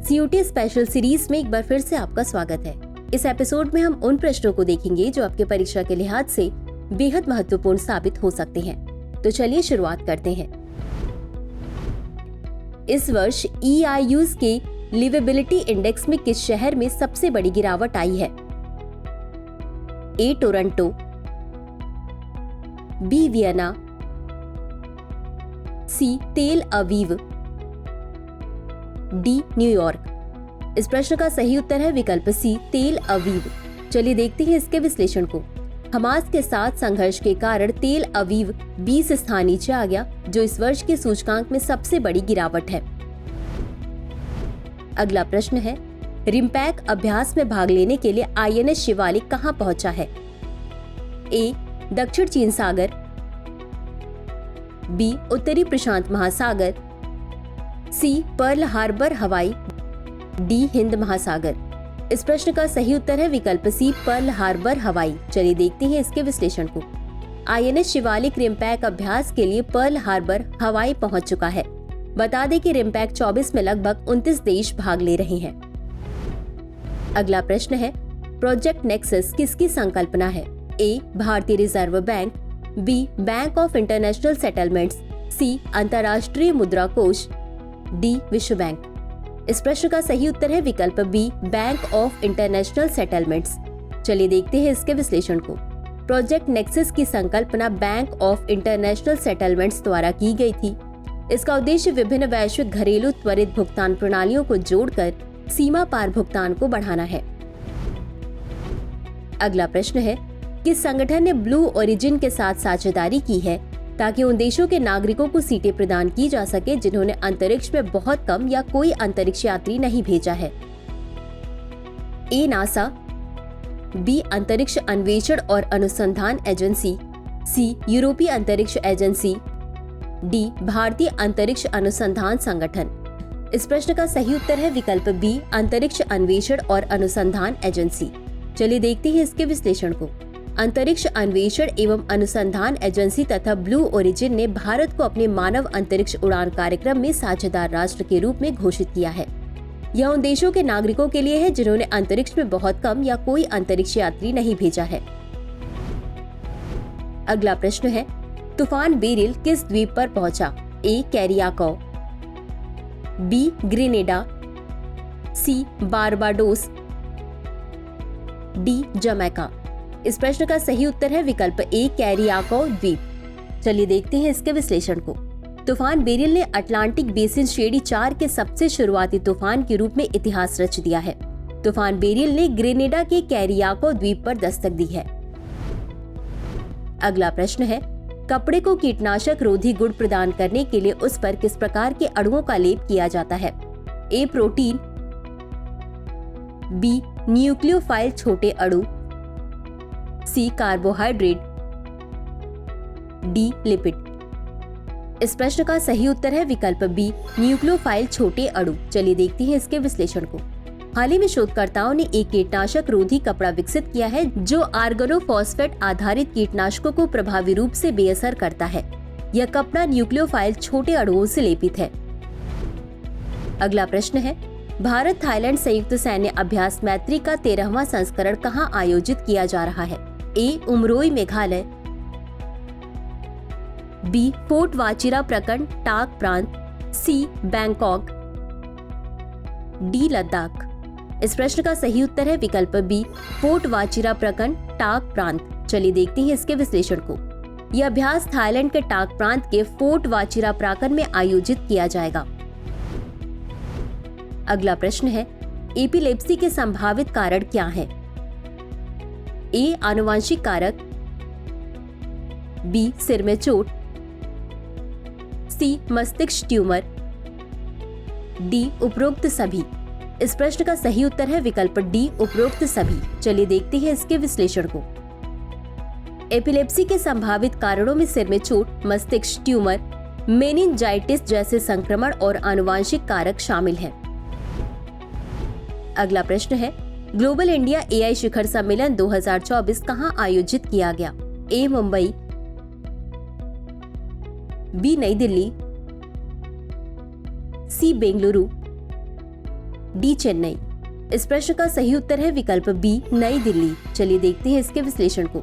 CUT special series में एक बार फिर से आपका स्वागत है। इस एपिसोड में हम उन प्रश्नों को देखेंगे जो आपके परीक्षा के लिहाज से बेहद महत्वपूर्ण साबित हो सकते हैं। तो चलिए शुरुआत करते हैं। इस वर्ष EIUs के लिवेबिलिटी इंडेक्स में किस शहर में सबसे बड़ी गिरावट आई है? A. Toronto, B. Vienna, C. तेल अवीव, D. न्यूयॉर्क। इस प्रश्न का सही उत्तर है विकल्प C. तेल अवीव। चलिए देखते हैं इसके विश्लेषण को। हमास के साथ संघर्ष के कारण तेल अवीव 20 स्थान नीचे आ गया, जो इस वर्ष के सूचकांक में सबसे बड़ी गिरावट है। अगला प्रश्न है, रिम्पैक अभ्यास में भाग लेने के लिए INS शिवालिक कहां पहुंचा है? A. दक्षिण चीन सागर, B. उत्तरी प्रशांत महासागर, C. पर्ल हार्बर हवाई, D. हिंद महासागर। इस प्रश्न का सही उत्तर है विकल्प C. पर्ल हार्बर हवाई। चलिए देखते हैं इसके विश्लेषण को। INS शिवालिक रिम्पैक अभ्यास के लिए पर्ल हार्बर हवाई पहुंच चुका है। बता दें कि रिम्पैक 24 में लगभग 29 देश भाग ले रहे हैं। अगला प्रश्न है, प्रोजेक्ट नेक्सस किसकी संकल्पना है? A. भारतीय reserve bank, B. Bank of international settlements, C. अंतर्राष्ट्रीय मुद्रा कोष, D. विश्व बैंक। इस प्रश्न का सही उत्तर है विकल्प B. Bank of international settlements. चलिए देखते हैं इसके विश्लेषण को। प्रोजेक्ट नेक्सस की संकल्पना बैंक ऑफ इंटरनेशनल सेटलमेंट्स द्वारा की गई थी। इसका उद्देश्य विभिन्न वैश्विक घरेलू त्वरित भुगतान प्रणालियों को जोड़कर सीमा पार भुगतान को बढ़ाना है। अगला प्रश्न है, किस संगठन ने ब्लू ओरिजिन के साथ साझेदारी की है ताकि उन देशों के नागरिकों को सीटें प्रदान की जा सके जिन्होंने अंतरिक्ष में बहुत कम या कोई अंतरिक्ष यात्री नहीं भेजा है? A. NASA, B. अंतरिक्ष अन्वेषण और अनुसंधान एजेंसी, C. यूरोपीय अंतरिक्ष एजेंसी, D. भारतीय अंतरिक्ष अनुसंधान संगठन। इस प्रश्न का सही उत्तर है विकल्प B. अंतरिक्ष अन्वेषण और अनुसंधान एजेंसी। चलिए देखते हैं इसके विश्लेषण को। अंतरिक्ष अन्वेषण एवं अनुसंधान एजेंसी तथा ब्लू ओरिजिन ने भारत को अपने मानव अंतरिक्ष उड़ान कार्यक्रम में साझेदार राष्ट्र के रूप में घोषित किया है। यह उन देशों के नागरिकों के लिए है जिन्होंने अंतरिक्ष में बहुत कम या कोई अंतरिक्ष यात्री नहीं भेजा है। अगला प्रश्न है, तूफान बेरिल किस द्वीप पर पहुंचा? A. Carriacou, B. Grenada, C. Barbados, D. Jamaica. इस प्रश्न का सही उत्तर है विकल्प A. कैरियाको द्वीप। चलिए देखते हैं इसके विश्लेषण को। तूफान बेरिल ने अटलांटिक बेसिन श्रेणी 4 के सबसे शुरुआती तूफान के रूप में इतिहास रच दिया है। तूफान बेरिल ने ग्रेनेडा के कैरियाको द्वीप पर दस्तक दी है। अगला प्रश्न है, कपड़े को कीटनाशक रोधी गुण प्रदान करने के लिए उस पर किस प्रकार के अणुओं का लेप किया जाता है? A. Protein, B. न्यूक्लियोफाइल छोटे अणु, C. Carbohydrate, D. लिपिड। इस प्रश्न का सही उत्तर है विकल्प B. न्यूक्लियोफाइल छोटे अणु। चलिए देखते हैं इसके विश्लेषण को। हाल ही में शोधकर्ताओं ने एक कीटनाशक रोधी कपड़ा विकसित किया है जो आर्गोनोफॉस्फेट आधारित कीटनाशकों को प्रभावी रूप से बेअसर करता है। यह कपड़ा न्यूक्लियोफाइल छोटे अणुओं से लेपित है। अगला प्रश्न है, भारत थाईलैंड संयुक्त सैन्य अभ्यास मैत्री का 13वां संस्करण कहां आयोजित किया जा रहा है? A. Umroi Meghalaya, B. Fort Wachira प्रखंड टाक प्रांत, C. Bangkok, D. लद्दाख। इस प्रश्न का सही उत्तर है विकल्प B. फोर्ट वाचिरा प्रखंड टाक प्रांत। चलिए देखते हैं इसके विश्लेषण को। यह अभ्यास थाईलैंड के टाक प्रांत के फोर्ट वाचिरा प्रांत में आयोजित किया जाएगा। अगला प्रश्न है, एपिलेप्सी के संभावित कारण क्या हैं? A. आनुवंशिक कारक, B. सिर में चोट, C. मस्तिष्क ट्यूमर, D. उपरोक्त सभी। इस प्रश्न का सही उत्तर है विकल्प D. उपरोक्त सभी। चलिए देखते हैं इसके विश्लेषण को। एपिलेप्सी के संभावित कारणों में सिर में चोट, मस्तिष्क ट्यूमर, मेनिंजाइटिस जैसे संक्रमण और आनुवंशिक कारक शामिल हैं। अगला प्रश्न है, ग्लोबल इंडिया AI शिखर सम्मेलन 2024 कहां आयोजित किया गया? A. मुंबई, B. नई दिल्ली, C. बेंगलुरु, डी चेन्नई। इस प्रश्न का सही उत्तर है विकल्प बी नई दिल्ली। चलिए देखते हैं इसके विश्लेषण को।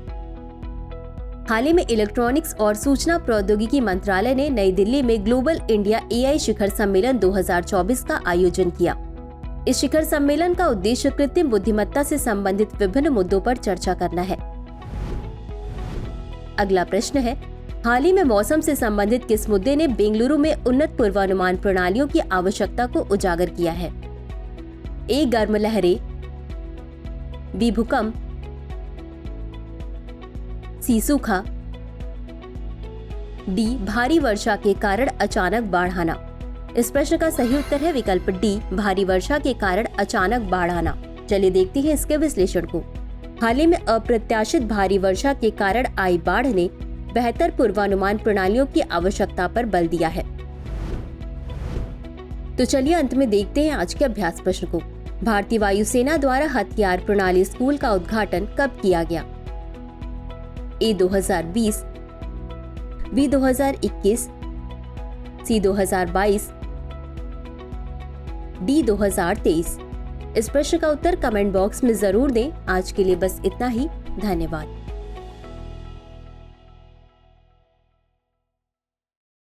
हाल ही में इलेक्ट्रॉनिक्स और सूचना प्रौद्योगिकी मंत्रालय ने नई दिल्ली में ग्लोबल इंडिया एआई शिखर सम्मेलन 2024 का आयोजन किया। इस शिखर सम्मेलन का उद्देश्य कृत्रिम बुद्धिमत्ता से संबंधित विभिन्न मुद्दों पर चर्चा करना है। अगला प्रश्न है, हाल ही में मौसम से संबंधित किस मुद्दे ने बेंगलुरु में उन्नत पूर्वानुमान प्रणालियों की आवश्यकता को उजागर किया है? ए गर्म लहरें, बी भूकंप, सी सूखा, डी भारी वर्षा के कारण अचानक बाढ़ आना। इस प्रश्न का सही उत्तर है विकल्प डी भारी वर्षा के कारण अचानक बाढ़ आना। चलिए देखते हैं इसके विश्लेषण को। हाल ही में अप्रत्याशित भारी वर्षा के कारण आई बाढ़ ने बेहतर पूर्वानुमान प्रणालियों की आवश्यकता पर बल दिया है। तो चलिए अंत में देखते हैं आज के अभ्यास प्रश्न को। भारतीय वायुसेना द्वारा हथियार प्रणाली स्कूल का उद्घाटन कब किया गया? ए 2020, बी 2021, सी 2022, डी 2023। इस प्रश्न का उत्तर कमेंट बॉक्स में जरूर दें। आज के लिए बस इतना ही। धन्यवाद।